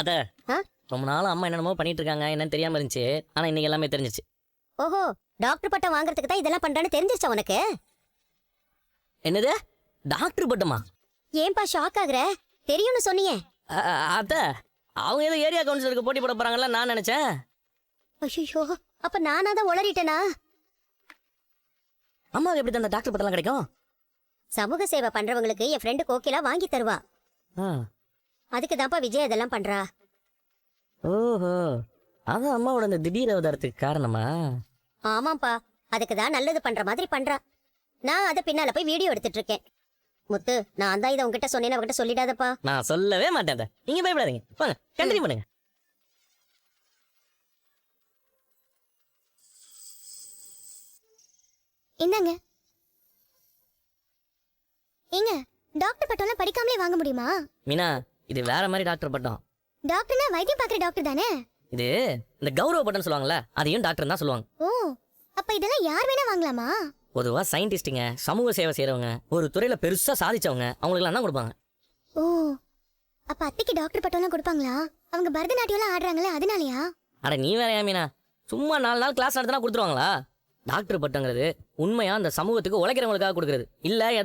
அத ஆ? ரொம்ப நாள் அம்மா என்னென்னமோ பண்ணிட்டு இருக்காங்க என்னன்னு தெரியாம இருந்துச்சு. ஆனா இன்னைக்கு எல்லாமே தெரிஞ்சிச்சு. ஓஹோ, டாக்டர் பட்டம் வாங்குறதுக்கு தான் இதெல்லாம் பண்றான்னு தெரிஞ்சிருச்சா உனக்கு? என்னது டாக்டர் பட்டமா? ஏன்பா ஷாக் ஆகுற? தெரியும்னு சொன்னியே. அத அவங்க ஏதோ ஏரியா கவுன்சிலருக்கு போட்டி போட போறாங்கல்ல நான் நினைச்சேன். ஐயோ, அப்ப நானா தான் உளறிட்டேனா? அம்மாவுக்கு எப்படி அந்த டாக்டர் பட்டம்லாம் கிடைக்கும்? சமூக சேவை பண்றவங்களுக்கு என் ஃப்ரெண்டு கோகிலா வாங்கி தருவா. ஆ. அதுக்கு தான்ப்பா விஜய் இதெல்லாம் பண்றா. ஓஹோ, அதான் அம்மாவோட அந்த திடீர் அவதாரத்துக்கு காரணமா? ஆமாப்பா, அதுக்கு தான் நல்லது பண்ற மாதிரி பண்றா. நான் அதை பின்னால போய் வீடியோ எடுத்துட்டு இருக்கேன். முத்து, நான் தான் இதை உங்ககிட்ட சொன்னேன்னு அவகிட்ட சொல்லிடாதப்பா. நான் சொல்லவே மாட்டேன். நீங்க பயப்படாதீங்க, வாங்க கண்டினியூ பண்ணுங்க. இந்தாங்க. ஏங்க, டாக்டர் பட்டம்லாம் படிக்காமலே வாங்க முடியுமா? மீனா, இது வேற மாதிரி டாக்டர் பட்டம். டாக்டர்னா வைத்தியம் பார்க்குற டாக்டர் தானே? இது இந்த கௌரவ பட்டம் சொல்லுவாங்கல்ல, அதையும் டாக்டர் தான் சொல்லுவாங்க. ஓ, அப்ப இதெல்லாம் யார் வேணா வாங்கலாமா? பொதுவா சயின்டிஸ்டுங்க, சமூக சேவை செய்யறவங்க, ஒரு துறையில பெருசா சாதிச்சவங்க, அவங்களுக்குலாம் தான் கொடுப்பாங்க. ஓ, அப்ப அத்தைக்கு டாக்டர் பட்டம்லாம் கொடுப்பாங்களா? அவங்க பரதநாட்டியம்லாம் ஆடுறாங்களே, அதனாலயா? அட நீ வேற ஏன் மீனா, சும்மா 4 நாள் கிளாஸ் நடத்தினா கொடுத்துருவாங்களா? டாக்டர் பட்டங்கிறது உண்மையா அந்த சமூகத்துக்கு உழைக்கிறவங்களுக்காக கொடுக்கறது இல்ல.